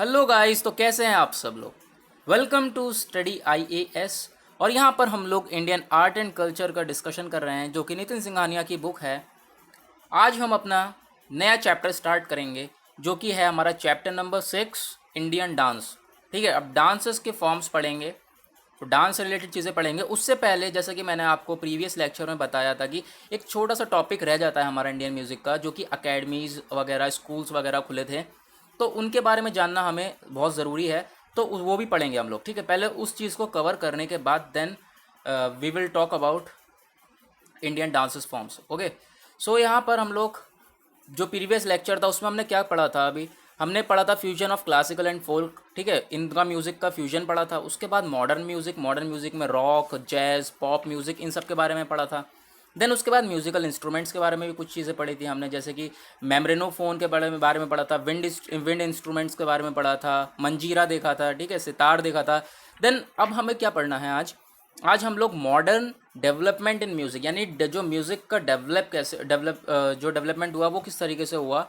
Hello guys, तो कैसे हैं आप सब लोग। Welcome to study IAS. और यहाँ पर हम लोग इंडियन आर्ट एंड कल्चर का डिस्कशन कर रहे हैं जो कि नितिन सिंघानिया की बुक है। आज हम अपना नया चैप्टर स्टार्ट करेंगे जो कि है हमारा चैप्टर नंबर 6, इंडियन डांस। ठीक है, अब डांसेस के फॉर्म्स पढ़ेंगे, तो डांस से रिलेटेड चीज़ें पढ़ेंगे। उससे पहले जैसा कि मैंने आपको प्रीवियस लेक्चर में बताया था कि एक छोटा सा टॉपिक रह जाता है हमारा इंडियन म्यूज़िक का, जो कि अकेडमीज़ वगैरह स्कूल्स वगैरह खुले थे, तो उनके बारे में जानना हमें बहुत ज़रूरी है। तो वो भी पढ़ेंगे हम लोग। ठीक है, पहले उस चीज़ को कवर करने के बाद then we will talk about Indian dances forms. Okay, so यहाँ पर हम लोग जो प्रीवियस लेक्चर था उसमें हमने क्या पढ़ा था, अभी हमने पढ़ा था fusion of classical and folk. ठीक है, इनका म्यूज़िक का फ्यूजन पढ़ा था। उसके बाद मॉडर्न म्यूज़िक में रॉक, जैज़, पॉप म्यूज़िक, इन सब के बारे में पढ़ा था। देन उसके बाद म्यूज़िकल इंस्ट्रूमेंट्स के बारे में भी कुछ चीज़ें पढ़ी थी हमने, जैसे कि मेम्ब्रेनोफोन के बारे में पढ़ा था, विंड इंस्ट्रूमेंट्स के बारे में पढ़ा था, मंजीरा देखा था, ठीक है, सितार देखा था। देन अब हमें क्या पढ़ना है आज, आज हम लोग मॉडर्न डेवलपमेंट इन म्यूज़िक, यानी जो म्यूज़िक का जो डेवलपमेंट हुआ वो किस तरीके से हुआ,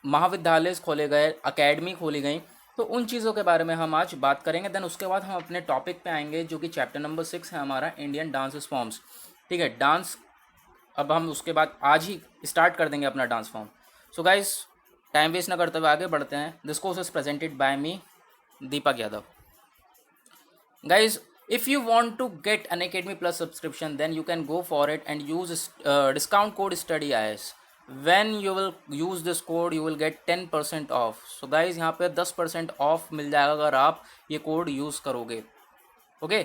महाविद्यालय खोले गए, अकेडमी खोली गई, तो उन चीज़ों के बारे में हम आज बात करेंगे। देन उसके बाद हम अपने टॉपिक पे आएंगे जो कि चैप्टर नंबर 6 है हमारा, इंडियन डांसेस फॉर्म्स। ठीक है, डांस अब हम उसके बाद आज ही स्टार्ट कर देंगे अपना dance form. So guys, time waste ना करते हुए आगे बढ़ते हैं। This course is presented by me, Deepak Yadav. Guys, if you want to get an Academy Plus subscription, then you can go for it and use discount code StudyIS. When you will use this code, you will get 10% off. So guys, यहाँ पे 10% of मिल जाएगा अगर आप ये code use करोगे। Okay,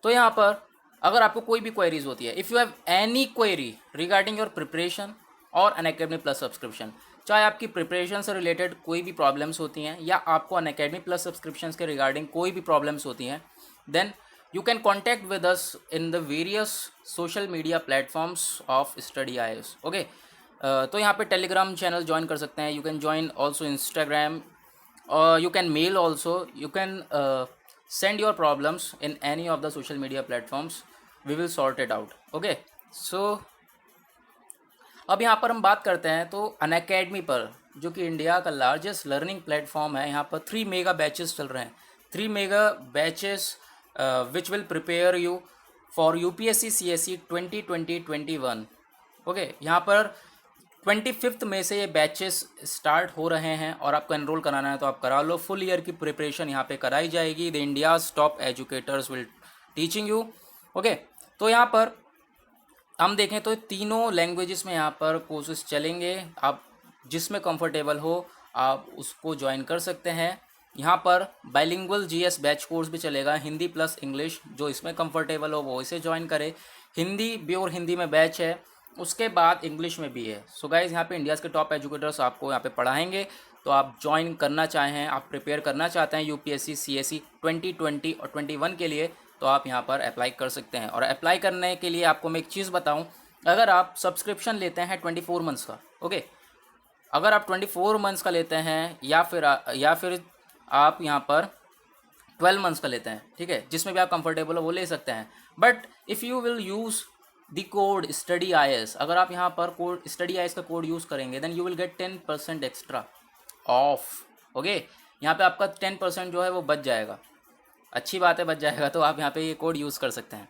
तो यहाँ पर अगर आपको कोई भी क्वेरीज होती है, if you have any query regarding your preparation और अन अकेडमी प्लस सब्सक्रिप्शन, चाहे आपकी प्रिपरेशन से रिलेटेड कोई भी प्रॉब्लम्स होती हैं या आपको अन अकेडमी प्लस सब्सक्रिप्शन के रिगार्डिंग कोई भी प्रॉब्लम्स होती हैं, then you can contact with us in the various social media platforms of StudyIS. Okay, तो यहाँ पे टेलीग्राम चैनल ज्वाइन कर सकते हैं, you can join also Instagram, और you can mail also, you can send your problems in any of the social media platforms, we will sort it out. Okay, so अब यहाँ पर हम बात करते हैं तो अनअकैडमी पर, जो कि इंडिया का लार्जेस्ट लर्निंग प्लेटफॉर्म है, यहाँ पर 3 मेगा बैचेस चल रहे हैं। 3 mega batches which will prepare you for UPSC CSE 2020-21। Okay, यहाँ पर 25 मई से ये बैचेस स्टार्ट हो रहे हैं और आपको एनरोल कराना है तो आप करा लो। फुल ईयर की प्रिपरेशन यहाँ पे कराई जाएगी। The India's top educators will teaching you. Okay, तो यहाँ पर हम देखें तो तीनों लैंग्वेजेस में यहाँ पर कोर्सेज चलेंगे। आप जिसमें कंफर्टेबल हो आप उसको ज्वाइन कर सकते हैं। यहाँ पर बाइलिंगुअल जीएस बैच कोर्स भी चलेगा, हिंदी प्लस इंग्लिश, जो इसमें कंफर्टेबल हो वो इसे ज्वाइन करे। हिंदी प्योर हिंदी में बैच है, उसके बाद इंग्लिश में भी है। सो गाइज, यहाँ पे इंडियाज़ के टॉप एजुकेटर्स आपको यहाँ पे पढ़ाएंगे, तो आप ज्वाइन करना चाहें, आप प्रिपेयर करना चाहते हैं यूपीएससी सीएसई 2020 और 21 के लिए, तो आप यहाँ पर अप्लाई कर सकते हैं। और अप्लाई करने के लिए आपको मैं एक चीज़ बताऊँ, अगर आप सब्सक्रिप्शन लेते हैं 24 मंथ्स का, ओके, अगर आप 24 मंथ्स का लेते हैं या फिर आप यहाँ पर 12 मंथ्स का लेते हैं, ठीक है, जिसमें भी आप कंफर्टेबल हो वो ले सकते हैं। But if you will use the code StudyIS, अगर आप यहाँ पर कोड StudyIS का कोड यूज़ करेंगे, then you will get 10% extra off. Okay, यहाँ पे आपका 10% जो है वो बच जाएगा। अच्छी बात है, बच जाएगा, तो आप यहाँ पे ये कोड यूज़ कर सकते हैं।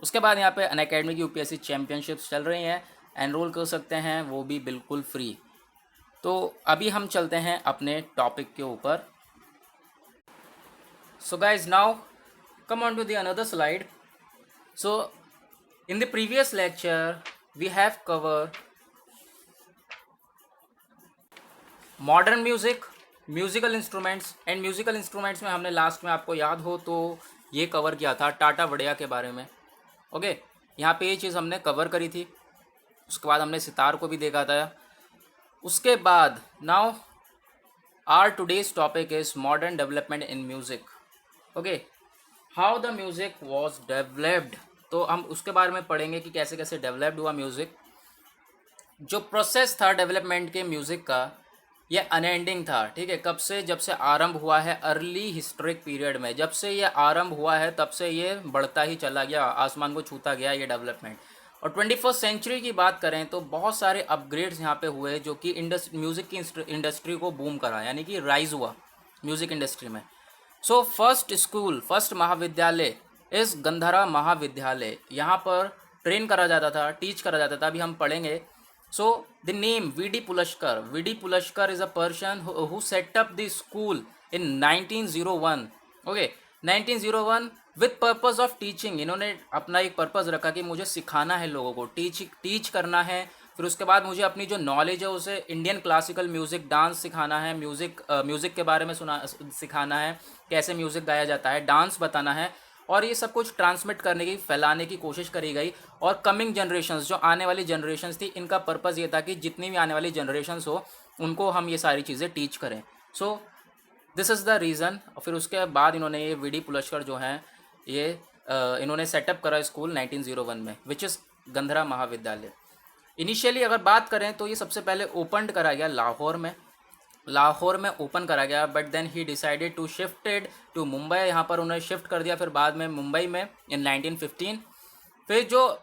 उसके बाद यहाँ पे अनअकैडमी की UPSC चैम्पियनशिप्स चल रही हैं, एनरोल कर सकते हैं, वो भी बिल्कुल फ्री। तो अभी हम चलते हैं अपने टॉपिक के ऊपर। So guys, now come on to the another slide. So in the previous lecture we have covered modern music, musical instruments and musical instruments में हमने लास्ट में, आपको याद हो तो, ये कवर किया था टाटा वड़िया के बारे में। ओके, यहाँ पे ये चीज़ हमने कवर करी थी। उसके बाद हमने सितार को भी देखा था। उसके बाद now our today's topic is modern development in music. Okay, how the music was developed, तो हम उसके बारे में पढ़ेंगे कि कैसे कैसे डेवलप्ड हुआ म्यूज़िक। जो प्रोसेस था डेवलपमेंट के म्यूज़िक का, ये अनएंडिंग था। ठीक है, कब से, जब से आरंभ हुआ है अर्ली हिस्टोरिक पीरियड में, जब से ये आरंभ हुआ है तब से ये बढ़ता ही चला गया, आसमान को छूता गया ये डेवलपमेंट। और 21st सेंचुरी की बात करें तो बहुत सारे अपग्रेड्स यहाँ पे हुए जो कि म्यूज़िक की इंडस्ट्री को बूम करा, यानी कि राइज हुआ। म्यूज़िक इंडस्ट्री में। सो फर्स्ट महाविद्यालय इस गंधरा महाविद्यालय, यहाँ पर ट्रेन करा जाता था, टीच करा जाता था। अभी हम पढ़ेंगे। So the name V D Paluskar is a person who set up the school in 1901। Okay, 1901 with purpose of teaching. इन्होंने अपना एक पर्पज़ रखा कि मुझे सिखाना है लोगों को, टीच करना है। फिर उसके बाद मुझे अपनी जो नॉलेज है उसे इंडियन क्लासिकल म्यूज़िक, डांस सिखाना है, म्यूज़िक के बारे में सिखाना है, कैसे म्यूज़िक गाया जाता है, डांस बताना है। और ये सब कुछ ट्रांसमिट करने की, फैलाने की कोशिश करी गई। और कमिंग जनरेशन्स, जो आने वाली जनरेशन्स थी, इनका पर्पज़ ये था कि जितनी भी आने वाली जनरेशन्स हो उनको हम ये सारी चीज़ें टीच करें। So this is the reason. फिर उसके बाद इन्होंने ये वी.डी. पुलस्कर जो हैं, ये इन्होंने सेटअप करा स्कूल 1901 में, विच इज़ गंधरा महाविद्यालय। इनिशियली अगर बात करें तो ये सबसे पहले ओपन करा गया लाहौर में ओपन करा गया, but then he decided to shifted to Mumbai. यहाँ पर उन्होंने शिफ्ट कर दिया फिर बाद में मुंबई में इन 1915। फिर जो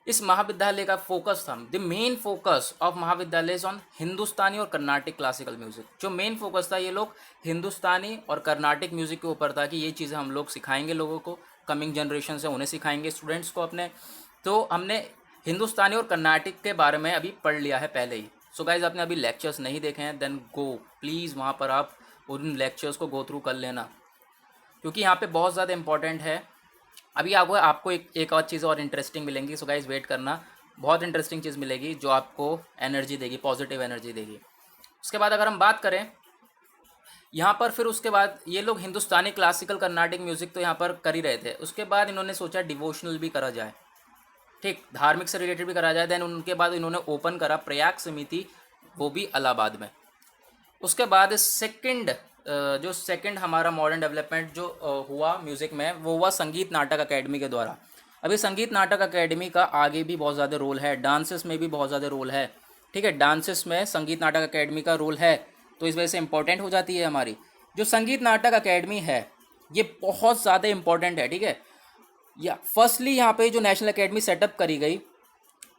इस महाविद्यालय का फोकस था, द मेन फोकस ऑफ महाविद्यालय इज ऑन हिंदुस्तानी और कर्नाटिक क्लासिकल म्यूज़िक। जो मेन फोकस था, ये लोग हिंदुस्तानी और कर्नाटिक म्यूज़िक के ऊपर था कि ये चीज़ें हम लोग सिखाएंगे लोगों को, कमिंग जनरेशन से उन्हें सिखाएंगे, स्टूडेंट्स को अपने। तो हमने हिंदुस्तानी और कर्नाटिक के बारे में अभी पढ़ लिया है पहले ही। सो गाइज, आपने अभी लेक्चर्स नहीं देखे हैं, देन गो प्लीज़ वहाँ पर आप उन लेक्चर्स को गो थ्रू कर लेना, क्योंकि यहाँ पे बहुत ज़्यादा इंपॉर्टेंट है। अभी आपको एक और चीज़ और इंटरेस्टिंग मिलेंगी। सो गाइज वेट करना, बहुत इंटरेस्टिंग चीज़ मिलेगी जो आपको एनर्जी देगी, पॉजिटिव एनर्जी देगी। उसके बाद अगर हम बात करें यहाँ पर, फिर उसके बाद ये लोग हिंदुस्तानी, क्लासिकल, कर्नाटिक म्यूज़िक तो यहाँ पर कर ही रहे थे। उसके बाद इन्होंने सोचा डिवोशनल भी करा जाए, ठीक, धार्मिक से रिलेटेड भी करा जाए। देन उनके बाद इन्होंने ओपन करा प्रयाग समिति, वो भी इलाहाबाद में। उसके बाद जो सेकंड हमारा मॉडर्न डेवलपमेंट जो हुआ म्यूज़िक में, वो हुआ संगीत नाटक अकेडमी के द्वारा। अभी संगीत नाटक अकेडमी का आगे भी बहुत ज़्यादा रोल है, डांसेस में भी बहुत ज़्यादा रोल है, ठीक है। डांसेस में संगीत नाटक अकेडमी का रोल है, तो इस वजह से इंपॉर्टेंट हो जाती है हमारी जो संगीत नाटक अकेडमी है। ये बहुत ज़्यादा इंपॉर्टेंट है, ठीक है। या फर्स्टली यहाँ पे जो नेशनल अकेडमी सेटअप करी गई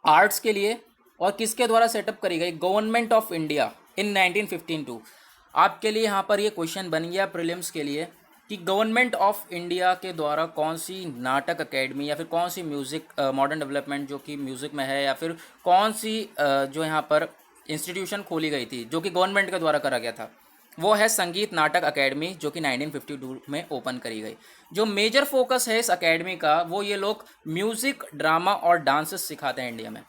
आर्ट्स के लिए, और किसके द्वारा सेटअप करी गई, गवर्नमेंट ऑफ इंडिया इन 1952। आपके लिए यहाँ पर ये क्वेश्चन बन गया प्रीलिम्स के लिए कि गवर्नमेंट ऑफ इंडिया के द्वारा कौन सी नाटक अकेडमी या फिर कौन सी म्यूज़िक मॉडर्न डेवलपमेंट जो कि म्यूज़िक में है, या फिर कौन सी जो यहाँ पर इंस्टीट्यूशन खोली गई थी जो कि गवर्नमेंट के द्वारा करा गया था, वो है संगीत नाटक अकेडमी, जो कि 1952 में ओपन करी गई। जो मेजर फोकस है इस अकेडमी का, वो ये लोग म्यूज़िक, ड्रामा और डांसेस सिखाते हैं इंडिया में,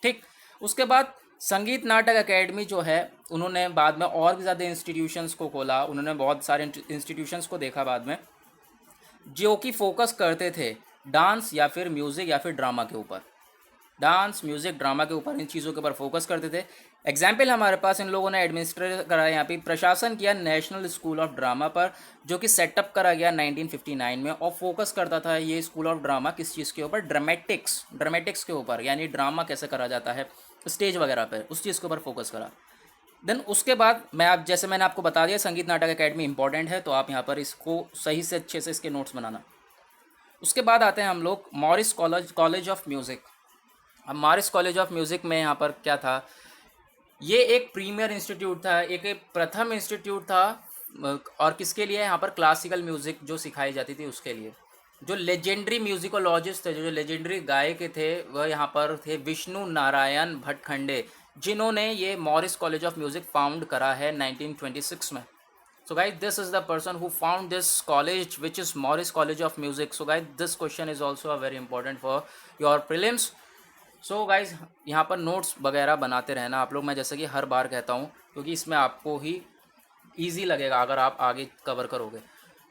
ठीक। उसके बाद संगीत नाटक अकेडमी जो है, उन्होंने बाद में और भी ज़्यादा इंस्टीट्यूशंस को खोला, उन्होंने बहुत सारे इंस्टीट्यूशंस को देखा बाद में, जो कि फोकस करते थे डांस या फिर म्यूज़िक या फिर ड्रामा के ऊपर, डांस, म्यूज़िक, ड्रामा के ऊपर, इन चीज़ों के ऊपर फोकस करते थे। एग्जाम्पल हमारे पास इन लोगों ने एडमिनिस्ट्रेट करा, यहाँ पे प्रशासन किया नेशनल स्कूल ऑफ ड्रामा पर, जो कि सेटअप करा गया 1959 में, और फोकस करता था ये स्कूल ऑफ ड्रामा किस चीज़ के ऊपर, ड्रामेटिक्स के ऊपर, यानी ड्रामा कैसे करा जाता है स्टेज वगैरह पर, उस चीज़ के ऊपर फोकस करा। देन उसके बाद जैसे मैंने आपको बता दिया संगीत नाटक अकेडमी इंपॉर्टेंट है, तो आप यहाँ पर इसको सही से अच्छे से इसके नोट्स बनाना। उसके बाद आते हैं हम लोग मॉरिस कॉलेज ऑफ म्यूज़िक। अब मॉरिस कॉलेज ऑफ म्यूज़िक में यहाँ पर क्या था, ये एक प्रीमियर इंस्टीट्यूट था, एक प्रथम इंस्टीट्यूट था, और किसके लिए, यहाँ पर क्लासिकल म्यूज़िक जो सिखाई जाती थी उसके लिए। जो लेजेंडरी म्यूजिकोलॉजिस्ट थे, जो लेजेंडरी गायक थे, वह यहाँ पर थे विष्णु नारायण भटखंडे, जिन्होंने ये Morris college of music found करा है 1926 में। So guys, this is the person who found this college, which is Morris College of Music. So guys, this question is also a very important for your prelims. So guys, यहाँ पर notes वगैरह बनाते रहना आप लोग, मैं जैसे कि हर बार कहता हूँ, क्योंकि इसमें आपको ही ईजी लगेगा अगर आप आगे कवर करोगे।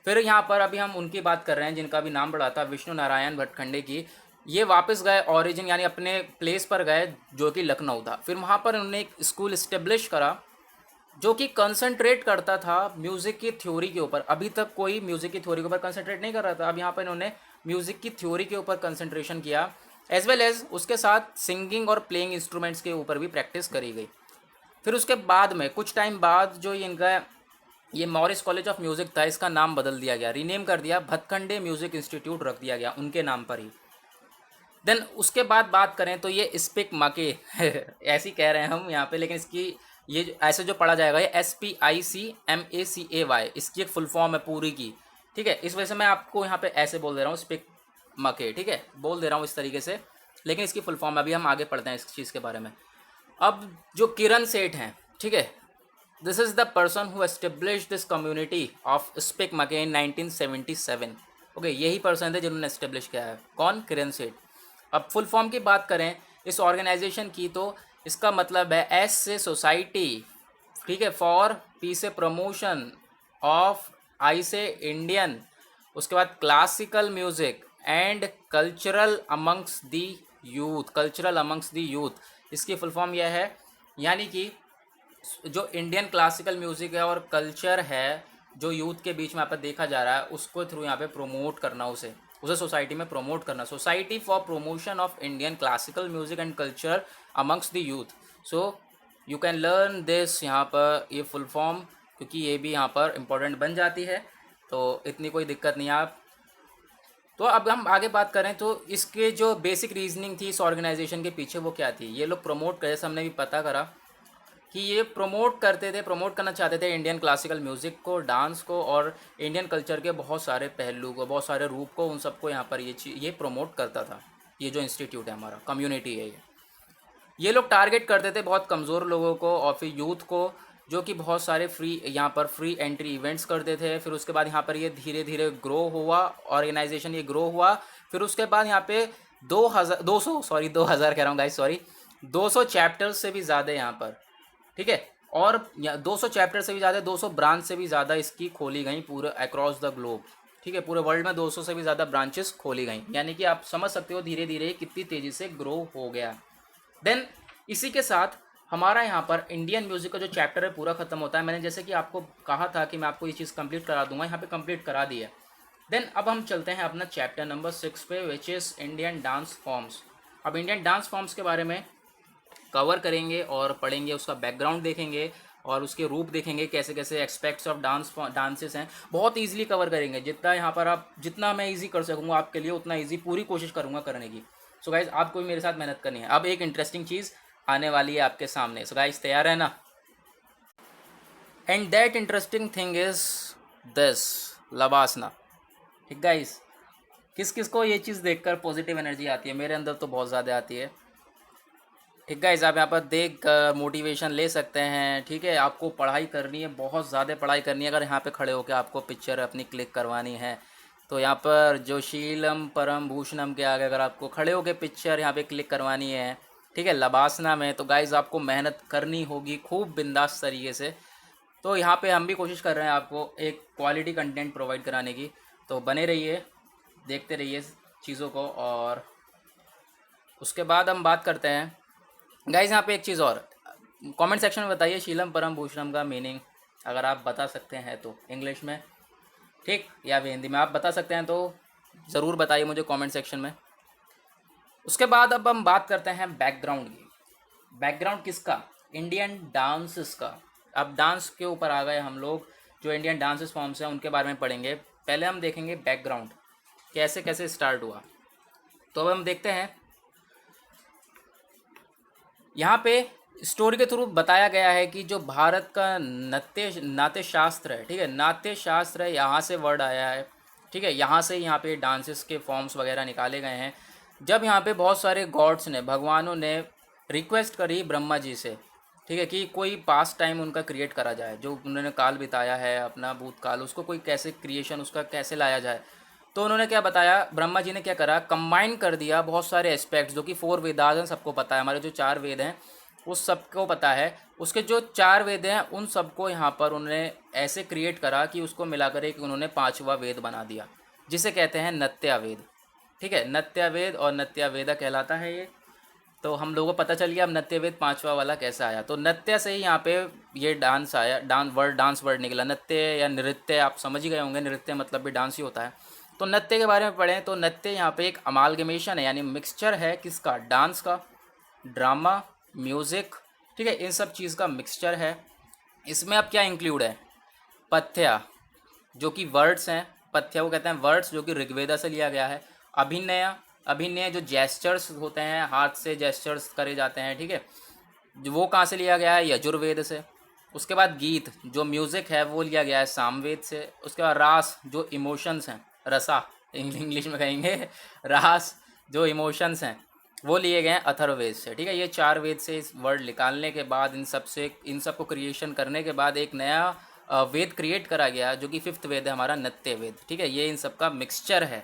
फिर यहाँ पर अभी हम उनकी बात कर रहे हैं जिनका भी नाम बड़ा था, विष्णु नारायण भटखंडे की। ये वापस गए ओरिजिन, यानी अपने प्लेस पर गए जो कि लखनऊ था। फिर वहाँ पर उन्होंने एक स्कूल इस्टेब्लिश करा जो कि कंसंट्रेट करता था म्यूज़िक की थ्योरी के ऊपर। अभी तक कोई म्यूज़िक की थ्योरी के ऊपर कंसंट्रेट नहीं कर रहा था, अब यहाँ पर इन्होंने म्यूज़िक की थ्योरी के ऊपर कंसंट्रेशन किया, एज वेल एज उसके साथ सिंगिंग और प्लेइंग इंस्ट्रूमेंट्स के ऊपर भी प्रैक्टिस करी गई। फिर उसके बाद में कुछ टाइम बाद जो इनका ये मॉरिस कॉलेज ऑफ म्यूज़िक था, इसका नाम बदल दिया गया, रीनेम कर दिया, भटखंडे म्यूज़िक इंस्टीट्यूट रख दिया गया उनके नाम पर ही। देन उसके बाद बात करें तो ये स्पिक माके ऐसी कह रहे हैं हम यहाँ पे, लेकिन इसकी ये ऐसे जो पढ़ा जाएगा ये SPICMACAY, इसकी एक फुल फॉर्म है पूरी की, ठीक है। इस वजह से मैं आपको यहाँ पे ऐसे बोल दे रहा हूँ, स्पिक मके, ठीक है, बोल दे रहा हूँ इस तरीके से, लेकिन इसकी फुल फॉर्म अभी हम आगे पढ़ते हैं इस चीज़ के बारे में। अब जो किरण सेठ हैं, ठीक है, this is the person who establish this community of SPIC MACAY इन 1977। ओके, यही पर्सन थे जिन्होंने एस्टेब्लिश किया है। कौन? किरण सेठ। अब फुल फॉर्म की बात करें इस ऑर्गेनाइजेशन की, तो इसका मतलब है एस से सोसाइटी, ठीक है, for peace a promotion of, I say Indian, उसके बाद classical music and cultural amongst the youth, cultural amongst the youth, इसकी फुल फॉर्म यह है, यानी कि जो इंडियन क्लासिकल म्यूज़िक है और कल्चर है जो यूथ के बीच में यहाँ पर देखा जा रहा है, उसको थ्रू यहाँ पे प्रमोट करना, उसे उसे सोसाइटी में प्रमोट करना। Society for promotion of Indian classical music and culture amongst the youth. So you can learn this यहाँ पर, ये फुल फॉर्म, क्योंकि ये भी यहाँ पर इम्पोर्टेंट बन जाती है, तो इतनी कोई दिक्कत नहीं है आप। तो अब हम आगे बात करें तो इसके जो बेसिक रीजनिंग थी इस ऑर्गेनाइजेशन के पीछे वो क्या थी। ये लोग प्रमोट करे, हमने भी पता करा कि ये प्रमोट करते थे, प्रमोट करना चाहते थे इंडियन क्लासिकल म्यूज़िक को, डांस को और इंडियन कल्चर के बहुत सारे पहलू को, बहुत सारे रूप को, उन सबको यहाँ पर ये प्रमोट करता था। ये जो इंस्टीट्यूट है हमारा, कम्युनिटी है ये लोग टारगेट करते थे बहुत कमज़ोर लोगों को और फिर यूथ को, जो कि बहुत सारे फ्री, यहाँ पर फ्री एंट्री इवेंट्स करते थे। फिर उसके बाद यहाँ पर ये धीरे धीरे ग्रो हुआ, ऑर्गेनाइजेशन ये ग्रो हुआ। फिर उसके बाद यहाँ पे 2000 कह रहा हूँ गाइस, सॉरी, 200 चैप्टर्स से भी ज़्यादा यहाँ पर, ठीक है, और 200 चैप्टर से भी ज़्यादा, 200 ब्रांच से भी ज़्यादा इसकी खोली गई पूरे अक्रॉस द ग्लोब, ठीक है, पूरे वर्ल्ड में 200 से भी ज़्यादा ब्रांचेस खोली गई। यानी कि आप समझ सकते हो धीरे धीरे कितनी तेज़ी से ग्रो हो गया। देन इसी के साथ हमारा यहाँ पर इंडियन म्यूज़िक का जो चैप्टर है पूरा ख़त्म होता है। मैंने जैसे कि आपको कहा था कि मैं आपको ये चीज़ कंप्लीट करा दूंगा, यहाँ पे कंप्लीट करा दी है। देन अब हम चलते हैं अपना चैप्टर नंबर 6 पे, which is Indian dance forms. अब इंडियन डांस फॉर्म्स के बारे में कवर करेंगे और पढ़ेंगे, उसका बैकग्राउंड देखेंगे और उसके रूप देखेंगे, कैसे कैसे एस्पेक्ट्स ऑफ डांसेस हैं। बहुत ईजिली कवर करेंगे, जितना यहाँ पर आप, जितना मैं ईजी कर सकूँगा आपके लिए उतना ईजी पूरी कोशिश करूँगा करने की। सो गाइज आपको भी मेरे साथ मेहनत करनी है। अब एक इंटरेस्टिंग चीज़ आने वाली है आपके सामने। सो गाइज तैयार है ना? And that interesting thing is this, LBSNAA. ठीक गाइज, किस किस को ये चीज़ देखकर पॉजिटिव एनर्जी आती है? मेरे अंदर तो बहुत ज़्यादा आती है। ठीक गाइज, आप यहाँ पर देख कर मोटिवेशन ले सकते हैं। ठीक है, आपको पढ़ाई करनी है, बहुत ज़्यादा पढ़ाई करनी है। अगर यहाँ पे खड़े होकर आपको पिक्चर अपनी क्लिक करवानी है तो यहाँ पर जो शीलम परम भूषणम के आगे अगर आपको खड़े होकर पिक्चर यहाँ पे क्लिक करवानी है, ठीक है, लबासना में, तो गाइज़ आपको मेहनत करनी होगी खूब बिंदास तरीके से। तो यहाँ पे हम भी कोशिश कर रहे हैं आपको एक क्वालिटी कंटेंट प्रोवाइड कराने की। तो बने रहिए, देखते रहिए चीज़ों को। और उसके बाद हम बात करते हैं गाइज़ यहाँ पे एक चीज़ और, कमेंट सेक्शन में बताइए शीलम परम भूषणम का मीनिंग, अगर आप बता सकते हैं तो इंग्लिश में, ठीक, या फिर हिंदी में आप बता सकते हैं तो ज़रूर बताइए मुझे कमेंट सेक्शन में। उसके बाद अब हम बात करते हैं बैकग्राउंड की। बैकग्राउंड किसका? इंडियन डांसेस का। अब डांस के ऊपर आ गए हम लोग, जो इंडियन डांसेस फॉर्म्स हैं उनके बारे में पढ़ेंगे। पहले हम देखेंगे बैकग्राउंड, कैसे कैसे स्टार्ट हुआ। तो अब हम देखते हैं, यहाँ पे स्टोरी के थ्रू बताया गया है कि जो भारत का नाट्य शास्त्र है, ठीक है, नाट्य शास्त्र है, यहाँ से वर्ड आया है। ठीक है, यहाँ से यहाँ पे डांसेस के फॉर्म्स वगैरह निकाले गए हैं। जब यहाँ पे बहुत सारे गॉड्स ने, भगवानों ने रिक्वेस्ट करी ब्रह्मा जी से, ठीक है, कि कोई पास टाइम उनका क्रिएट करा जाए, जो उन्होंने काल बिताया है अपना भूतकाल, उसको कोई कैसे क्रिएशन उसका कैसे लाया जाए। तो उन्होंने क्या बताया, ब्रह्मा जी ने क्या करा, कंबाइन कर दिया बहुत सारे एस्पेक्ट्स, जो कि 4 वेदास हैं, सबको पता है, हमारे जो 4 वेद हैं उस सबको पता है। उसके जो 4 वेद हैं उन सबको यहाँ पर उन्होंने ऐसे क्रिएट करा कि उसको मिलाकर एक उन्होंने 5वां वेद बना दिया, जिसे कहते हैं नत्या वेद। ठीक है, नत्या वेद और नत्या वेदा कहलाता है ये। तो हम लोगों को पता चल गया अब नत्य वेद 5वां वाला कैसे आया। तो नत्य से ही यहाँ पे ये डांस आया, डांस वर्ड निकला। नत्य या नृत्य आप समझ ही गए होंगे, नृत्य मतलब भी डांस ही होता है। तो नत्य के बारे में पढ़ें तो नत्य यहाँ पे एक अमालगमेशन है, यानी मिक्सचर है किसका, डांस का, ड्रामा, म्यूज़िक, ठीक है, इन सब चीज़ का मिक्सचर है। इसमें अब क्या इंक्लूड है, पथ्या, जो कि वर्ड्स हैं, पथ्या को कहते हैं वर्ड्स, जो कि ऋग्वेदा से लिया गया है। अभिनय, अभिनय जो जेस्चर्स होते हैं, हाथ से जेस्चर्स करे जाते हैं, ठीक है, वो कहाँ से लिया गया है? यजुर्वेद से। उसके बाद गीत जो म्यूज़िक है वो लिया गया है सामवेद से। उसके बाद रास जो इमोशंस हैं, रसा इंग्लिश में कहेंगे रास जो इमोशंस हैं वो लिए गए हैं अथर्ववेद से। ठीक है, ये 4 वेद से इस वर्ड निकालने के बाद इन सब को क्रिएशन करने के बाद एक नया वेद क्रिएट करा गया जो कि 5th वेद है हमारा, नत्य वेद। ठीक है, ये इन सब का मिक्सचर है।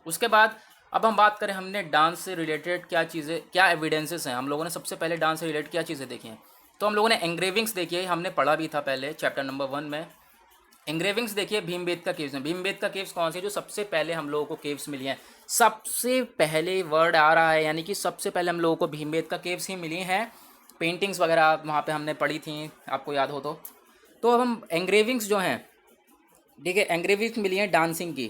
उसके बाद अब हम बात करें हमने डांस से रिलेटेड क्या चीज़ें, क्या एविडेंसेस हैं। हम लोगों ने सबसे पहले डांस से रिलेटेड क्या चीज़ें देखी हैं, तो हम लोगों ने एंग्रेविंग्स देखी है, हमने पढ़ा भी था पहले चैप्टर नंबर 1 में। एंग्रेविंग्स देखिए भीमबेटका केव्स में। भीमबेटका केव्स कौन से, जो सबसे पहले हम लोगों को केव्स मिली हैं। सबसे पहले वर्ड आ रहा है, यानी कि सबसे पहले हम लोगों को भीमबेटका केव्स ही मिली हैं। पेंटिंग्स वगैरह वहाँ पे हमने पढ़ी थी, आपको याद हो तो अब हम एंग्रेविंग्स जो हैं, ठीक है, एंग्रेविंग्स मिली हैं डांसिंग की,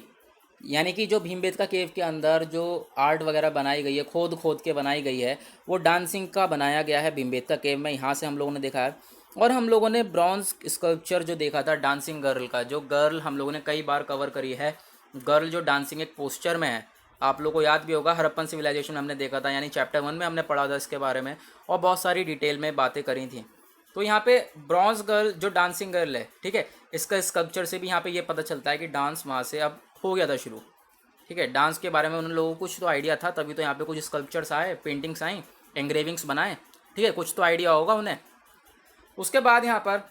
यानी कि जो भीमबेटका केव के अंदर जो आर्ट वगैरह बनाई गई है, खोद खोद के बनाई गई है, वो डांसिंग का बनाया गया है भीमबेटका केव में। यहाँ से हम लोगों ने देखा है। और हम लोगों ने ब्रॉन्ज स्कल्पचर जो देखा था डांसिंग गर्ल का, जो गर्ल हम लोगों ने कई बार कवर करी है, गर्ल जो डांसिंग एक पोस्चर में है। आप लोगों को याद भी होगा, हड़प्पन सिविलाइजेशन में हमने देखा था, यानी चैप्टर 1 में हमने पढ़ा था इसके बारे में, और बहुत सारी डिटेल में बातें करी थी। तो यहाँ पे ब्रॉन्ज गर्ल जो डांसिंग गर्ल है, ठीक है, इसका स्कल्पचर से भी यहाँ पे ये पता चलता है कि डांस वहाँ से अब हो गया था शुरू। ठीक है, डांस के बारे में उन लोगों को कुछ तो आइडिया था, तभी तो यहाँ पे कुछ स्कल्पचर्स आए, पेंटिंग्स आई, एंग्रेविंग्स बनाए। ठीक है, कुछ तो आइडिया होगा उन्हें। उसके बाद यहाँ पर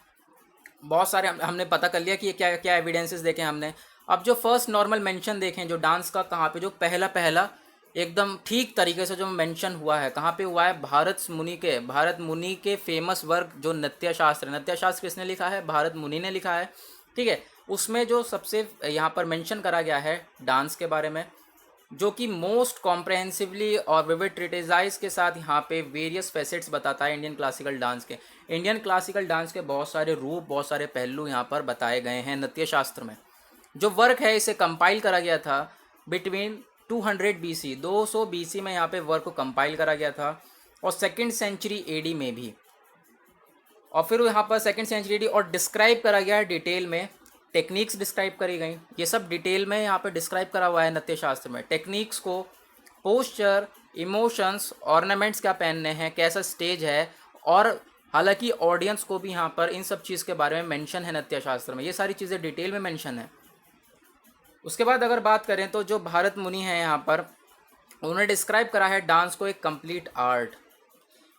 बहुत सारे हमने पता कर लिया कि ये क्या क्या एविडेंसेस देखे हमने। अब जो फर्स्ट नॉर्मल मेंशन देखें जो डांस का, कहाँ पे जो पहला पहला एकदम ठीक तरीके से जो मेंशन हुआ है, कहाँ पे हुआ है? भारत मुनि के फेमस वर्क जो नृत्य शास्त्र, नृत्य शास्त्र किसने लिखा है? भारत मुनि ने लिखा है। ठीक है, उसमें जो सबसे यहाँ पर मेंशन करा गया है डांस के बारे में, जो कि मोस्ट कॉम्प्रहेंसिवली और विविड ट्रिटेजाइज के साथ यहाँ पे वेरियस फैसेट्स बताता है इंडियन क्लासिकल डांस के। इंडियन क्लासिकल डांस के बहुत सारे रूप, बहुत सारे पहलू यहाँ पर बताए गए हैं नृत्य शास्त्र में। जो वर्क है इसे कंपाइल करा गया था बिटवीन 200 BC, 200 BC में यहाँ पे वर्क को कंपाइल करा गया था, और 2nd सेंचुरी AD में भी। और फिर यहाँ पर 2nd सेंचुरी AD और डिस्क्राइब करा गया है डिटेल में, टेक्निक्स डिस्क्राइब करी गई। ये सब डिटेल में यहाँ पे डिस्क्राइब करा हुआ है नृत्य शास्त्र में। टेक्निक्स को, पोस्चर, इमोशंस, ऑर्नामेंट्स क्या पहनने हैं, कैसा स्टेज है, और हालांकि ऑडियंस को भी यहाँ पर इन सब चीज़ के बारे में मेंशन है नृत्य शास्त्र में। ये सारी चीज़ें डिटेल में मेंशन है। उसके बाद अगर बात करें तो जो भारत मुनि हैं यहाँ पर, उन्होंने डिस्क्राइब करा है डांस को एक कंप्लीट आर्ट,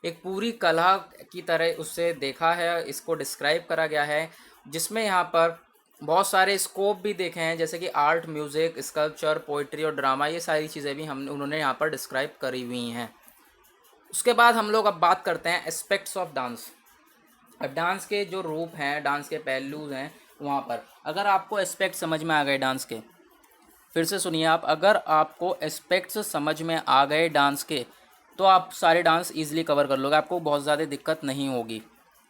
एक पूरी कला की तरह उससे देखा है, इसको डिस्क्राइब करा गया है, जिसमें यहाँ पर बहुत सारे स्कोप भी देखे हैं, जैसे कि आर्ट, म्यूज़िक, स्कल्पचर, पोइट्री और ड्रामा। ये सारी चीज़ें भी उन्होंने यहाँ पर डिस्क्राइब करी हुई हैं। उसके बाद हम लोग अब बात करते हैं एस्पेक्ट्स ऑफ डांस। अब डांस के जो रूप हैं, डांस के पहलूज हैं, वहाँ पर अगर आपको एस्पेक्ट समझ में आ गए डांस के, फिर से सुनिए आप, अगर आपको एस्पेक्ट्स समझ में आ गए डांस के, तो आप सारे डांस इजीली कवर कर लोगे, आपको बहुत ज़्यादा दिक्कत नहीं होगी।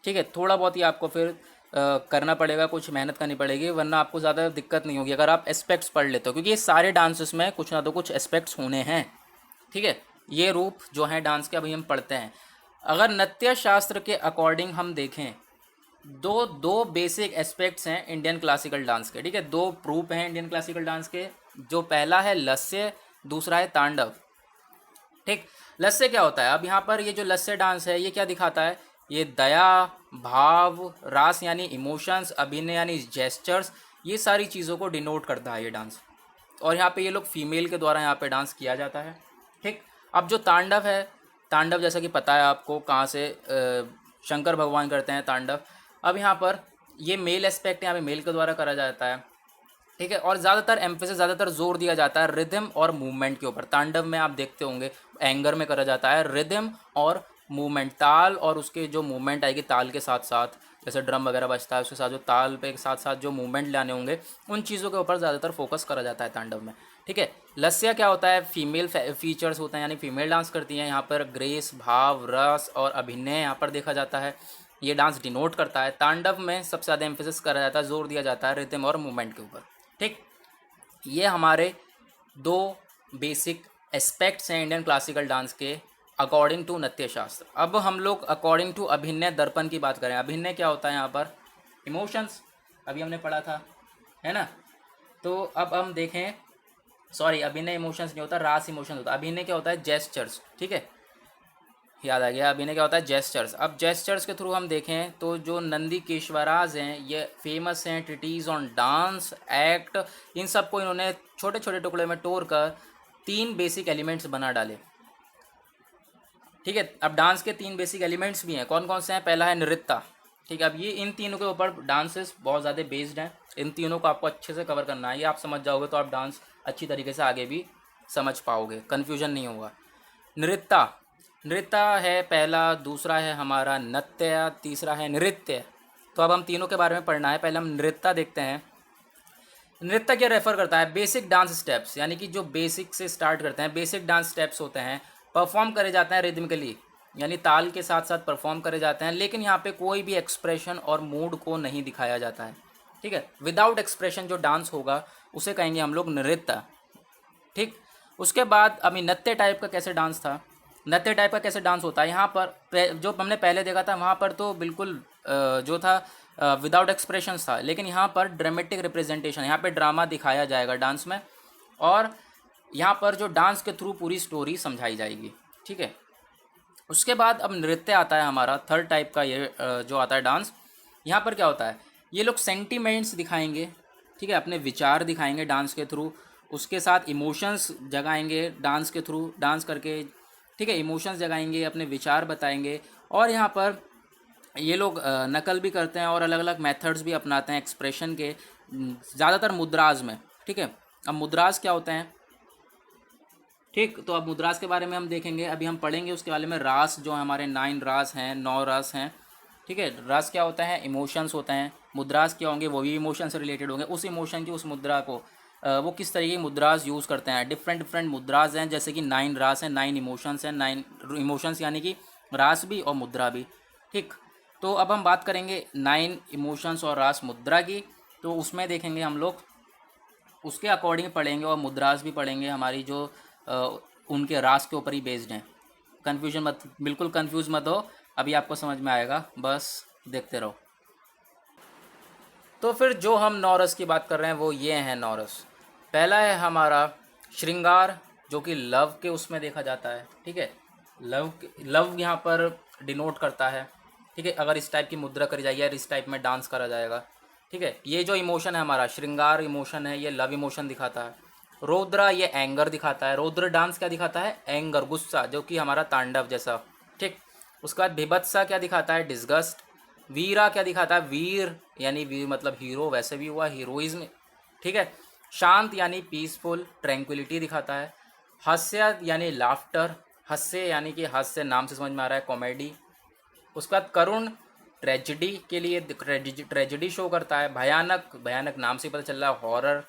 ठीक है, थोड़ा बहुत ही आपको फिर करना पड़ेगा, कुछ मेहनत करनी पड़ेगी, वरना आपको ज़्यादा दिक्कत नहीं होगी अगर आप एस्पेक्ट्स पढ़ लेते हो, क्योंकि ये सारे डांसेस में कुछ ना तो कुछ एस्पेक्ट्स होने हैं। ठीक है, ये रूप जो हैं डांस के अभी हम पढ़ते हैं। अगर नृत्य शास्त्र के अकॉर्डिंग हम देखें, दो बेसिक एस्पेक्ट्स हैं इंडियन क्लासिकल डांस के। ठीक है, 2 रूप हैं इंडियन क्लासिकल डांस के, जो पहला है लस्य, दूसरा है तांडव। ठीक, लस्य क्या होता है? अब यहाँ पर ये जो लस्य डांस है ये क्या दिखाता है? ये दया, भाव, रास यानी इमोशंस, अभिनय यानी जेस्चर्स, ये सारी चीज़ों को डिनोट करता है ये डांस। और यहाँ पे ये लोग फीमेल के द्वारा यहाँ पे डांस किया जाता है। ठीक, अब जो तांडव है, तांडव जैसा कि पता है आपको कहाँ से, शंकर भगवान करते हैं तांडव। अब यहाँ पर ये मेल एस्पेक्ट यहाँ पे मेल के द्वारा करा जाता है। ठीक है, और ज़्यादातर एम्फेसिस, ज़्यादातर जोर दिया जाता है रिदम और मूवमेंट के ऊपर। तांडव में आप देखते होंगे एंगर में करा जाता है रिदम और मूवमेंट, ताल और उसके जो मूवमेंट आएगी ताल के साथ साथ, जैसे ड्रम वगैरह बजता है उसके साथ जो ताल पे के साथ साथ जो मूवमेंट लाने होंगे, उन चीज़ों के ऊपर ज़्यादातर फोकस करा जाता है तांडव में। ठीक है, लस्य क्या होता है? फीमेल फीचर्स होते हैं, यानी फीमेल डांस करती हैं। यहाँ पर ग्रेस, भाव, रस और अभिनय यहाँ पर देखा जाता है, ये डांस डिनोट करता है। तांडव में सबसे ज़्यादा एम्फेसिस करा जाता है, जोर दिया जाता है रिदम और मूवमेंट के ऊपर। ठीक, ये हमारे 2 बेसिक एस्पेक्ट्स हैं इंडियन क्लासिकल डांस के अकॉर्डिंग टू नृत्य शास्त्र। अब हम लोग अकॉर्डिंग टू अभिनय दर्पण की बात करें। अभिनय क्या होता है? यहाँ पर इमोशंस, अभी हमने पढ़ा था, है ना? तो अब हम देखें, सॉरी, अभिनय इमोशंस नहीं होता, रास इमोशंस होता है। अभिनय क्या होता है? जेस्चर्स। ठीक है, याद आ गया। अब इन्हें क्या होता है, जेस्चर्स। अब जेस्चर्स के थ्रू हम देखें तो जो नंदी केशवराज हैं ये फेमस हैं ट्रिटीज़ ऑन डांस एक्ट। इन सब को इन्होंने छोटे छोटे टुकड़े में तोड़ कर 3 बेसिक एलिमेंट्स बना डाले। ठीक है, अब डांस के 3 बेसिक एलिमेंट्स भी हैं। कौन कौन से हैं? पहला है नृत्य। ठीक है, अब ये इन तीनों के ऊपर डांसेस बहुत ज़्यादा बेस्ड हैं। इन तीनों को आपको अच्छे से कवर करना है। ये आप समझ जाओगे तो आप डांस अच्छी तरीके से आगे भी समझ पाओगे, कन्फ्यूजन नहीं होगा। नृत्य, नृत्य है पहला, दूसरा है हमारा नृत्य, तीसरा है नृत्य। तो अब हम तीनों के बारे में पढ़ना है। पहले हम नृत्य देखते हैं। नृत्य क्या रेफर करता है? बेसिक डांस स्टेप्स, यानी कि जो बेसिक से स्टार्ट करते हैं, बेसिक डांस स्टेप्स होते हैं, परफॉर्म करे जाते हैं रिदमिकली, यानी ताल के साथ साथ परफॉर्म करे जाते हैं, लेकिन यहाँ पे कोई भी एक्सप्रेशन और मूड को नहीं दिखाया जाता है। ठीक है, विदाउट एक्सप्रेशन जो डांस होगा उसे कहेंगे हम लोग नृत्य। ठीक, उसके बाद अभी नृत्य टाइप का कैसे डांस था, नृत्य टाइप का कैसे डांस होता है, यहाँ पर जो हमने पहले देखा था वहाँ पर तो बिल्कुल जो था विदाउट एक्सप्रेशंस था, लेकिन यहाँ पर ड्रामेटिक रिप्रेजेंटेशन, यहाँ पे ड्रामा दिखाया जाएगा डांस में, और यहाँ पर जो डांस के थ्रू पूरी स्टोरी समझाई जाएगी। ठीक है, उसके बाद अब नृत्य आता है हमारा, थर्ड टाइप का ये जो आता है डांस। यहाँ पर क्या होता है, ये लोग सेंटिमेंट्स दिखाएंगे। ठीक है, अपने विचार दिखाएंगे डांस के थ्रू, उसके साथ इमोशंस जगाएंगे डांस के थ्रू, डांस करके। ठीक है, इमोशंस जगाएंगे, अपने विचार बताएंगे, और यहाँ पर ये लोग नकल भी करते हैं और अलग अलग मेथड्स भी अपनाते हैं एक्सप्रेशन के, ज़्यादातर मुद्राज में। ठीक है, अब मुद्राज क्या होते हैं? ठीक, तो अब मुद्रास के बारे में हम देखेंगे, अभी हम पढ़ेंगे उसके बारे में। रास जो हमारे 9 रास हैं, 9 रास हैं। ठीक है, रास क्या होता है? इमोशंस होते हैं। मुद्रास क्या होंगे? वो भी इमोशन से रिलेटेड होंगे। उस इमोशन की, उस मुद्रा को वो किस तरीके की मुद्रास यूज़ करते हैं। डिफरेंट डिफरेंट मुद्रास हैं, जैसे कि 9 रास हैं, 9 इमोशंस हैं, 9 इमोशंस यानी कि रास भी और मुद्रा भी। ठीक, तो अब हम बात करेंगे 9 इमोशंस और रास मुद्रा की। तो उसमें देखेंगे हम लोग, उसके अकॉर्डिंग पढ़ेंगे, और मुद्रास भी पढ़ेंगे हमारी जो उनके रास के ऊपर ही बेस्ड हैं। कन्फ्यूजन मत, बिल्कुल कन्फ्यूज़ मत हो, अभी आपको समझ में आएगा, बस देखते रहो। तो फिर जो हम 9 रस की बात कर रहे हैं वो ये हैं 9 रस। पहला है हमारा श्रृंगार, जो कि लव के उसमें देखा जाता है। ठीक है, लव यहाँ पर डिनोट करता है। ठीक है, अगर इस टाइप की मुद्रा करी जाएगी या इस टाइप में डांस करा जाएगा। ठीक है, ये जो इमोशन है हमारा श्रृंगार इमोशन है, ये लव इमोशन दिखाता है। रौद्र ये एंगर दिखाता है। रौद्र डांस क्या दिखाता है? एंगर, गुस्सा, जो कि हमारा तांडव जैसा। ठीक, उसके बाद भीभत्सा क्या दिखाता है? डिस्गस्ट। वीरा क्या दिखाता है? वीर यानी वीर मतलब हीरो, वैसे भी हुआ हीरोइज्म। ठीक है, शांत यानी पीसफुल, ट्रैंक्विलिटी दिखाता है। हास्य यानी लाफ्टर, हास्य यानी कि हास्य नाम से समझ में आ रहा है कॉमेडी। उसके बाद करुण ट्रेजिडी के लिए ट्रेजिडी शो करता है। भयानक, भयानक नाम से पता चल रहा है हॉरर।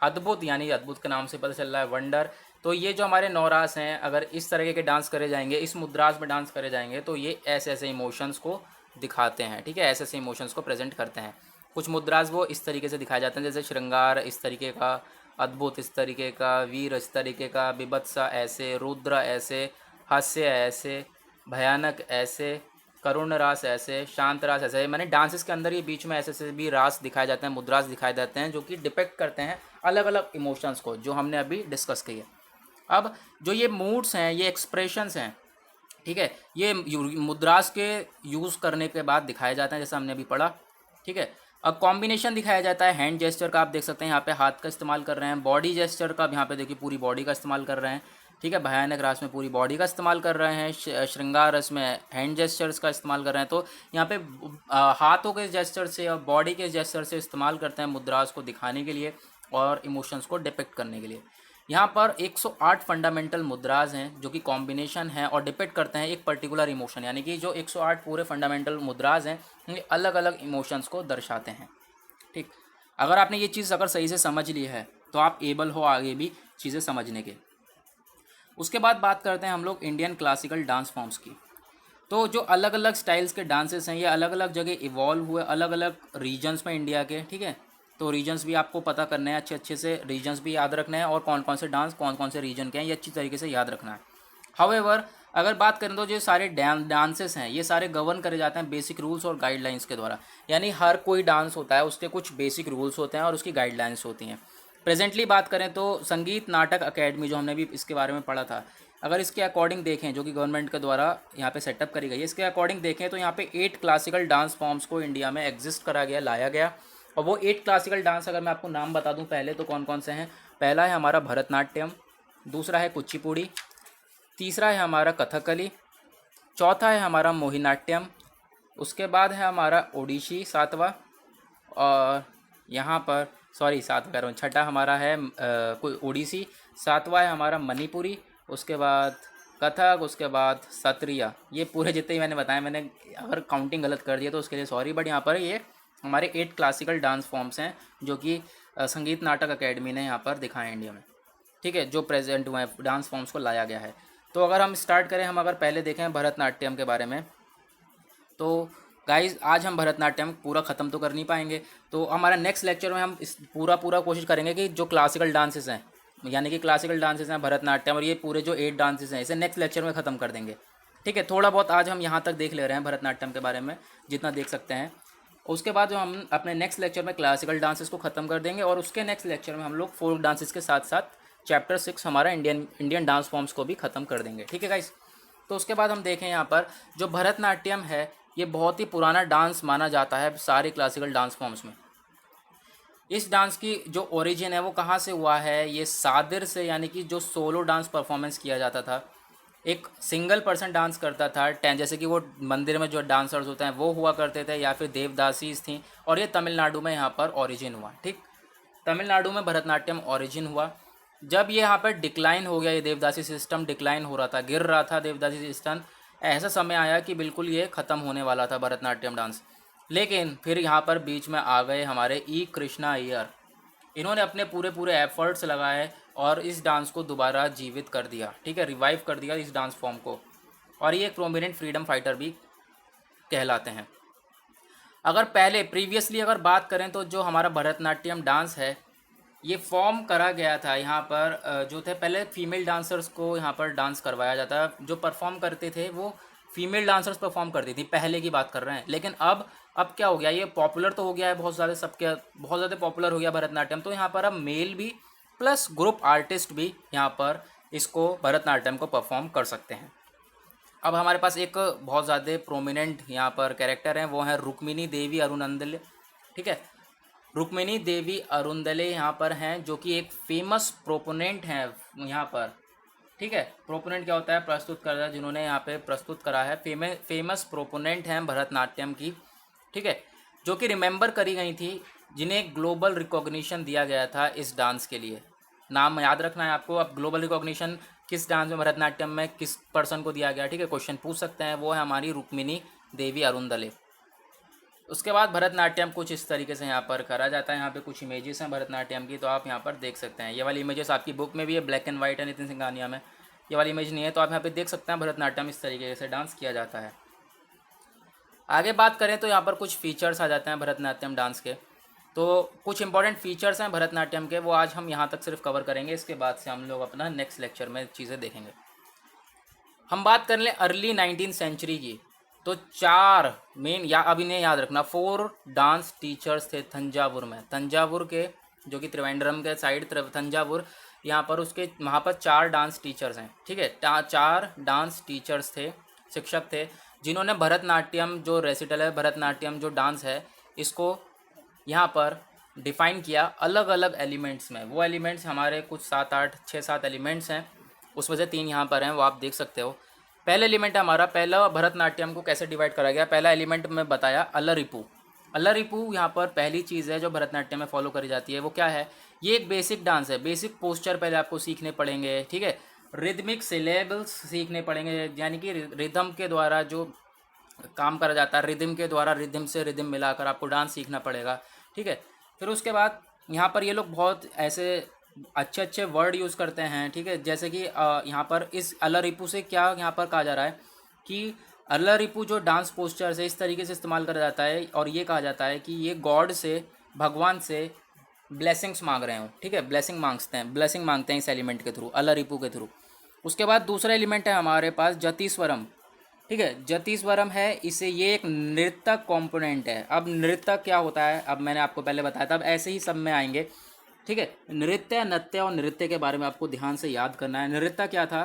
अद्भुत यानी अद्भुत के नाम से पता चल रहा है वंडर। तो ये जो हमारे 9 रास हैं, अगर इस तरीके के डांस करे जाएंगे, इस मुद्रास में डांस करे जाएंगे, तो ये ऐसे ऐसे इमोशंस को दिखाते हैं। ठीक है, ऐसे ऐसे इमोशंस को प्रेजेंट करते हैं। कुछ मुद्रास वो इस तरीके से दिखाए जाते हैं, जैसे श्रृंगार इस तरीके का, अद्भुत इस तरीके का, वीर इस तरीके का, बिभत्सा ऐसे, रुद्र ऐसे, हास्य ऐसे, भयानक ऐसे, करुण रास ऐसे, शांत रास ऐसे। मैंने डांसेस के अंदर ही बीच में ऐसे ऐसे भी रास दिखाए जाते हैं, मुद्रास दिखाए जाते हैं, जो कि डिपेक्ट करते हैं अलग अलग इमोशंस को, जो हमने अभी डिस्कस किए। अब जो ये मूड्स हैं, ये एक्सप्रेशंस हैं, ठीक है, ये मुद्रास के यूज़ करने के बाद दिखाए जाते हैं, जैसा हमने अभी पढ़ा। ठीक है, अब कॉम्बिनेशन दिखाया जाता है हैंड जेस्चर का, आप देख सकते हैं यहाँ पे हाथ का इस्तेमाल कर रहे हैं। बॉडी जेस्चर का, यहाँ पे देखिए पूरी बॉडी का इस्तेमाल कर रहे हैं। ठीक है, भयानक रास में पूरी बॉडी का इस्तेमाल कर रहे हैं। श्रृंगार रस में हैंड जेस्चर्स का इस्तेमाल कर रहे हैं। तो यहाँ पे हाथों के जेस्चर से और बॉडी के जेस्चर से इस्तेमाल करते हैं मुद्रास को दिखाने के लिए और इमोशंस को डिपिक्ट करने के लिए। यहाँ पर 108 फंडामेंटल मुद्राज हैं, जो कि कॉम्बिनेशन है और डिपेक्ट करते हैं एक पर्टिकुलर इमोशन, यानी कि जो 108 पूरे फंडामेंटल मुद्राज हैं, ये अलग अलग इमोशंस को दर्शाते हैं। ठीक, अगर आपने ये चीज़ अगर सही से समझ ली है तो आप एबल हो आगे भी चीज़ें समझने के। उसके बाद बात करते हैं हम लोग इंडियन क्लासिकल डांस फॉर्म्स की। तो जो अलग अलग स्टाइल्स के डांसेस हैं, ये अलग अलग जगह इवॉल्व हुए, अलग अलग रीजन्स में इंडिया के। ठीक है, तो रीजन्स भी आपको पता करने हैं, अच्छे अच्छे से रीजन्स भी याद रखने हैं, और कौन कौन से डांस कौन कौन से रीजन के हैं ये अच्छी तरीके से याद रखना है। हाउएवर, अगर बात करें तो जो सारे डांसेस हैं, ये सारे गवर्न करे जाते हैं बेसिक रूल्स और गाइडलाइंस के द्वारा। यानी हर कोई डांस होता है, उसके कुछ बेसिक रूल्स होते हैं और उसकी गाइडलाइंस होती हैं। प्रेजेंटली बात करें तो संगीत नाटक अकेडमी, जो हमने भी इसके बारे में पढ़ा था, अगर इसके अकॉर्डिंग देखें, जो कि गवर्नमेंट के द्वारा यहाँ पे सेटअप करी गई है, इसके अकॉर्डिंग देखें तो यहाँ पे 8 क्लासिकल डांस फॉर्म्स को इंडिया में एग्जिस्ट करा गया, लाया गया। और वो 8 क्लासिकल डांस अगर मैं आपको नाम बता दूँ पहले, तो कौन कौन से हैं। पहला है हमारा भरतनाट्यम, दूसरा है कुचिपुड़ी, तीसरा है हमारा कथकली, चौथा है हमारा मोहिनाट्यम, उसके बाद है हमारा ओडिशी सातवां, और यहाँ पर सॉरी सातवां कह रहा हूँ, छठा हमारा है कोई ओडिसी, सातवां है हमारा मणिपुरी, उसके बाद कथक, उसके बाद सत्रिया। ये पूरे जितने ही मैंने बताए, मैंने अगर काउंटिंग गलत कर दिया तो उसके लिए सॉरी, बट यहाँ पर ये हमारे 8 क्लासिकल डांस फॉर्म्स हैं जो कि संगीत नाटक अकेडमी ने यहाँ पर दिखाए इंडिया में, ठीक है, जो प्रेजेंट हुए हैं, डांस फॉर्म्स को लाया गया है। तो अगर हम स्टार्ट करें, हम अगर पहले देखें भरतनाट्यम के बारे में, तो गाइज आज हम भरतनाट्यम पूरा ख़त्म तो कर नहीं पाएंगे, तो हमारा नेक्स्ट लेक्चर में हम इस पूरा कोशिश करेंगे कि जो क्लासिकल डांसेस हैं, यानी कि क्लासिकल डांसेस हैं भरतनाट्यम और ये पूरे जो 8 डांसेस हैं, इसे नेक्स्ट लेक्चर में ख़त्म कर देंगे, ठीक है। थोड़ा बहुत आज हम यहाँ तक देख ले रहे हैं भरतनाट्यम के बारे में, जितना देख सकते हैं। उसके बाद जो हम अपने नेक्स्ट लेक्चर में क्लासिकल डांसेस को ख़त्म कर देंगे, और उसके नेक्स्ट लेक्चर में हम लोग फोक डांसेस के साथ साथ चैप्टर 6 हमारा इंडियन डांस फॉर्म्स को भी ख़त्म कर देंगे, ठीक है गाइस। तो उसके बाद हम देखें यहाँ पर जो भरतनाट्यम है, ये बहुत ही पुराना डांस माना जाता है सारे क्लासिकल डांस फॉर्म्स में। इस डांस की जो ओरिजिन है वो कहाँ से हुआ है, ये सादिर से, यानी कि जो सोलो डांस परफॉर्मेंस किया जाता था, एक सिंगल पर्सन डांस करता था, जैसे कि वो मंदिर में जो डांसर्स होते हैं वो हुआ करते थे, या फिर देवदासीज थी, और ये तमिलनाडु में यहाँ पर ओरिजिन हुआ, ठीक। तमिलनाडु में भरतनाट्यम ओरिजिन हुआ। जब ये यहाँ पर डिक्लाइन हो गया, ये देवदासी सिस्टम डिक्लाइन हो रहा था, गिर रहा था देवदासी सिस्टम, ऐसा समय आया कि बिल्कुल ये ख़त्म होने वाला था भरतनाट्यम डांस। लेकिन फिर यहाँ पर बीच में आ गए हमारे ई कृष्णा अय्यर, इन्होंने अपने पूरे एफर्ट्स लगाए और इस डांस को दोबारा जीवित कर दिया, ठीक है, रिवाइव कर दिया इस डांस फॉर्म को, और ये एक प्रोमिनेंट फ्रीडम फाइटर भी कहलाते हैं। अगर पहले प्रीवियसली अगर बात करें तो जो हमारा भरतनाट्यम डांस है, ये फॉर्म करा गया था यहाँ पर जो थे पहले फीमेल डांसर्स को यहाँ पर डांस करवाया जाता, जो परफॉर्म करते थे वो फीमेल डांसर्स परफॉर्म करती थी, पहले की बात कर रहे हैं। लेकिन अब क्या हो गया, ये पॉपुलर तो हो गया है बहुत ज़्यादा, सबके बहुत ज़्यादा पॉपुलर हो गया भरतनाट्यम, तो यहाँ पर अब मेल भी प्लस ग्रुप आर्टिस्ट भी यहाँ पर इसको भरतनाट्यम को परफॉर्म कर सकते हैं। अब हमारे पास एक बहुत ज़्यादा प्रोमिनेंट यहाँ पर कैरेक्टर हैं, वो हैं रुक्मिणी देवी अरुनंदले, ठीक है। रुक्मिणी देवी अरुंदले यहाँ पर हैं, जो कि एक फेमस प्रोपोनेंट हैं यहाँ पर, ठीक है। प्रोपोनेंट क्या होता है, प्रस्तुत करता है, जिन्होंने यहाँ पे प्रस्तुत करा है, फेमस प्रोपोनेंट हैं भरतनाट्यम की, ठीक है, जो कि रिमेंबर करी गई थी, जिन्हें ग्लोबल रिकॉग्निशन दिया गया था इस डांस के लिए। नाम याद रखना है आपको। अब ग्लोबल रिकॉग्निशन किस डांस में, भरतनाट्यम में किस पर्सन को दिया गया, ठीक है, क्वेश्चन पूछ सकते हैं, वो है हमारी रुक्मिणी देवी अरुंदले। उसके बाद भरतनाट्यम कुछ इस तरीके से यहाँ पर करा जाता है। यहाँ पे कुछ इमेजेस हैं भरतनाट्यम की, तो आप यहाँ पर देख सकते हैं। ये वाली इमेजेस आपकी बुक में भी है, ब्लैक एंड वाइट है नितिन सिंघानिया में, ये वाली इमेज नहीं है, तो आप यहाँ पे देख सकते हैं भरतनाट्यम इस तरीके से डांस किया जाता है। आगे बात करें तो यहाँ पर कुछ फीचर्स आ जाते हैं भरतनाट्यम डांस के, तो कुछ इंपॉर्टेंट फीचर्स हैं भरतनाट्यम के, वो आज हम यहाँ तक सिर्फ कवर करेंगे, इसके बाद से हम लोग अपना नेक्स्ट लेक्चर में चीज़ें देखेंगे। हम बात कर लें अर्ली 19th सेंचुरी की, तो 4 मेन, या अभी नहीं याद रखना, 4 डांस टीचर्स थे तंजावुर में, तंजावुर के, जो कि त्रिवेंद्रम के साइड तंजावुर, यहाँ पर उसके वहाँ पर 4 डांस टीचर्स हैं, ठीक है, 4 डांस टीचर्स थे, शिक्षक थे, जिन्होंने भरतनाट्यम जो रेसिटल है, भरतनाट्यम जो डांस है, इसको यहाँ पर डिफ़ाइन किया अलग अलग एलिमेंट्स में। वो एलिमेंट्स हमारे कुछ 6-7 एलिमेंट्स हैं, उसमें से 3 यहाँ पर हैं, वो आप देख सकते हो। पहले एलिमेंट है हमारा, पहला भरतनाट्यम को कैसे डिवाइड करा गया, पहला एलिमेंट में बताया अल्लरिपू। अल्लरिपू यहाँ पर पहली चीज़ है जो भरतनाट्यम में फॉलो करी जाती है, वो क्या है, ये एक बेसिक डांस है, बेसिक पोस्चर पहले आपको सीखने पड़ेंगे, ठीक है, रिदमिक सिलेबल्स सीखने पड़ेंगे, यानी कि रिदम के द्वारा जो काम करा जाता है, रिदम के द्वारा रिदम से रिदम मिलाकर आपको डांस सीखना पड़ेगा, ठीक है। फिर उसके बाद यहाँ पर ये लोग बहुत ऐसे अच्छे वर्ड यूज़ करते हैं, ठीक है, जैसे कि यहाँ पर इस अल्लरिपू से क्या यहाँ पर कहा जा रहा है कि अल्लरिपू जो डांस पोस्चर से इस तरीके से इस्तेमाल करा जाता है, और ये कहा जाता है कि ये गॉड से, भगवान से ब्लेसिंग्स मांग रहे हो, ठीक है, ब्लेसिंग मांगते हैं इस एलिमेंट के थ्रू, अल्लरिपू के थ्रू। उसके बाद दूसरा एलिमेंट है हमारे पास जतिस्वरम, ठीक है, जतिस्वरम है, इसे ये एक नृत्य कंपोनेंट है। अब नृत्य क्या होता है, अब मैंने आपको पहले बताया था, अब ऐसे ही सब में आएंगे, ठीक है। नृत्य और नृत्य के बारे में आपको ध्यान से याद करना है। नृत्य क्या था,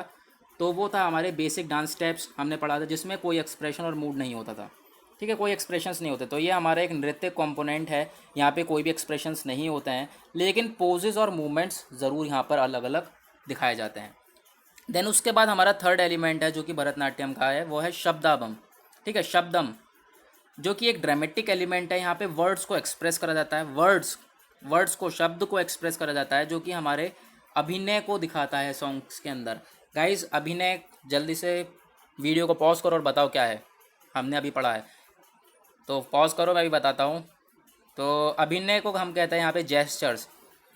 तो वो था हमारे बेसिक डांस स्टेप्स हमने पढ़ा था, जिसमें कोई एक्सप्रेशन और मूड नहीं होता था। ठीक है, कोई एक्सप्रेशंस नहीं होते। तो ये हमारा एक नृत्य कंपोनेंट है, यहाँ पे कोई भी एक्सप्रेशंस नहीं होते हैं, लेकिन पोजेज और मूवमेंट्स ज़रूर यहाँ पर अलग अलग दिखाए जाते हैं। देन उसके बाद हमारा थर्ड एलिमेंट है जो कि भरतनाट्यम का है, वो है शब्दाबम। ठीक है, शब्दम, जो कि एक ड्रामेटिक एलिमेंट है। यहाँ पे वर्ड्स को एक्सप्रेस करा जाता है, वर्ड्स को, शब्द को एक्सप्रेस करा जाता है, जो कि हमारे अभिनय को दिखाता है सॉन्ग्स के अंदर। गाइज, अभिनय, जल्दी से वीडियो को पॉज करो और बताओ क्या है, हमने अभी पढ़ा है। तो पॉज करो, मैं भी बताता हूँ। तो अभिनय को हम कहते हैं यहाँ पे जेस्चर्स।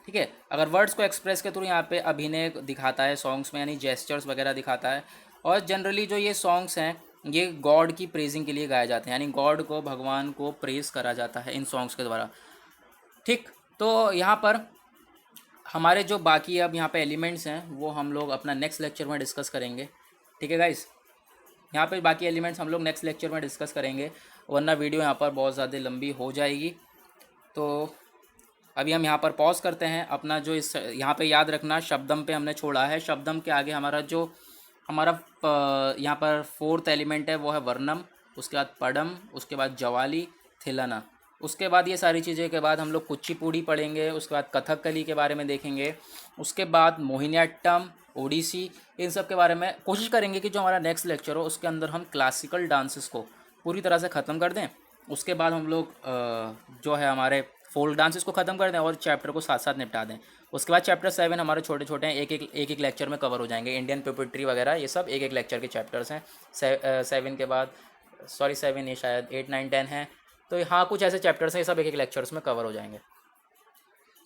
ठीक है, अगर वर्ड्स को एक्सप्रेस के थ्रू यहाँ पे अभिनय दिखाता है सॉन्ग्स में, यानी जेस्चर्स वगैरह दिखाता है। और जनरली जो ये सॉन्ग्स हैं, ये गॉड की प्रेजिंग के लिए गाए जाते हैं, यानी गॉड को, भगवान को प्रेज करा जाता है इन सॉन्ग्स के द्वारा। ठीक, तो यहाँ पर हमारे जो बाकी अब यहाँ पे एलिमेंट्स हैं वो हम लोग अपना नेक्स्ट लेक्चर में डिस्कस करेंगे। ठीक है गाइस, यहाँ पे बाकी एलिमेंट्स हम लोग नेक्स्ट लेक्चर में डिस्कस करेंगे, वरना वीडियो यहाँ पर बहुत ज़्यादा लंबी हो जाएगी। तो अभी हम यहाँ पर पॉज करते हैं अपना, जो इस यहाँ पे याद रखना शब्दम पे हमने छोड़ा है। शब्दम के आगे हमारा जो यहाँ पर फोर्थ एलिमेंट है वो है वर्णम, उसके बाद पडम, उसके बाद जवाली, थिलना। उसके बाद ये सारी चीज़ें के बाद हम लोग कुचिपुड़ी पढ़ेंगे, उसके बाद कथकली के बारे में देखेंगे, उसके बाद मोहिनीअट्टम, ओडिसी, इन सब के बारे में कोशिश करेंगे कि जो हमारा नेक्स्ट लेक्चर हो उसके अंदर हम क्लासिकल डांसेस को पूरी तरह से ख़त्म कर दें। उसके बाद हम लोग जो है हमारे फोल्क डांसेस को ख़त्म कर दें और चैप्टर को साथ साथ निपटा दें। उसके बाद चैप्टर 7 हमारे छोटे छोटे हैं, एक एक लेक्चर में कवर हो जाएंगे। इंडियन पोएट्री वगैरह ये सब एक एक लेक्चर के चैप्टर्स हैं। 7 के बाद, सॉरी 7 ये शायद 8, 9, 10 हैं। तो हाँ, कुछ ऐसे चैप्टर्स हैं, ये सब एक एक लेक्चर्स में कवर हो जाएंगे।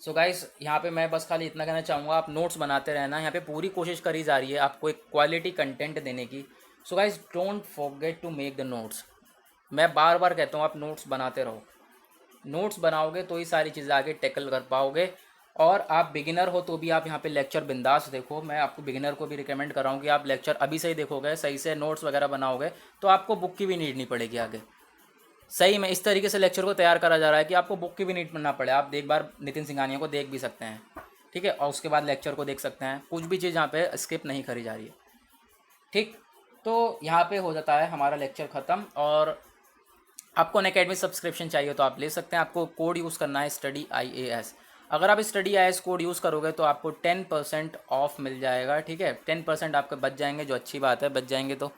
सो गाइस, यहाँ पे मैं बस खाली इतना कहना चाहूँगा, आप नोट्स बनाते रहना। यहाँ पे पूरी कोशिश करी जा रही है आपको एक क्वालिटी कंटेंट देने की। So guys, don't forget to make the notes. मैं बार बार कहता हूँ, आप नोट्स बनाते रहो। नोट्स बनाओगे तो ही सारी चीज़ें आगे टैकल कर पाओगे। और आप बिगिनर हो तो भी आप यहाँ पे लेक्चर बिंदास देखो। मैं आपको बिगिनर को भी रिकमेंड कर रहा हूँ कि आप लेक्चर अभी से ही देखोगे, सही से नोट्स वगैरह बनाओगे तो आपको बुक की भी नीड नहीं पड़ेगी आगे। सही में इस तरीके से लेक्चर को तैयार करा जा रहा है कि आपको बुक की भी नीड ना पड़े। आप एक बार नितिन सिंघानिया को देख भी सकते हैं, ठीक है, और उसके बाद लेक्चर को देख सकते हैं। कुछ भी चीज़ यहाँ पे स्किप नहीं करी जा रही है। ठीक, तो यहाँ पे हो जाता है हमारा लेक्चर ख़त्म। और आपको अनअकैडमी सब्सक्रिप्शन चाहिए तो आप ले सकते हैं। आपको कोड यूज़ करना है स्टडी IAS। अगर आप स्टडी IAS कोड यूज़ करोगे तो आपको 10% ऑफ मिल जाएगा। ठीक है, 10% आपके बच जाएंगे, जो अच्छी बात है, बच जाएंगे तो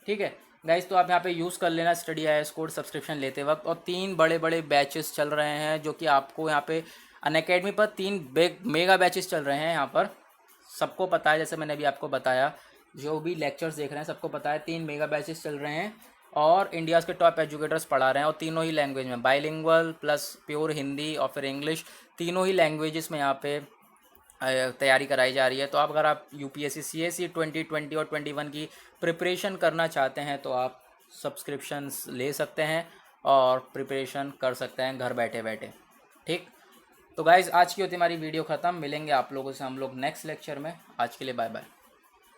ठीक है गाइस। तो आप यहाँ पे यूज़ कर लेना स्टडी IAS कोड सब्सक्रिप्शन लेते वक्त। और 3 बड़े बड़े बैचेस चल रहे हैं, जो कि आपको यहाँ पे अनअकैडमी पर 3 मेगा बैचेस चल रहे हैं। यहाँ पर सबको पता है, जैसे मैंने अभी आपको बताया, जो भी लेक्चर्स देख रहे हैं सबको पता है 3 मेगा बैचेस चल रहे हैं और इंडियाज़ के टॉप एजुकेटर्स पढ़ा रहे हैं। और तीनों ही लैंग्वेज में, बाइलिंगुअल प्लस प्योर हिंदी और फिर इंग्लिश, तीनों ही लैंग्वेजेस में यहाँ पे तैयारी कराई जा रही है। तो आप अगर आप UPSC CSE 2020 और 21 की प्रिपरेशन करना चाहते हैं तो आप सब्सक्रिप्शंस ले सकते हैं और प्रिपरेशन कर सकते हैं घर बैठे बैठे। ठीक, तो गाइज़, आज की होती हमारी वीडियो ख़त्म। मिलेंगे आप लोगों से हम लोग नेक्स्ट लेक्चर में। आज के लिए बाय बाय।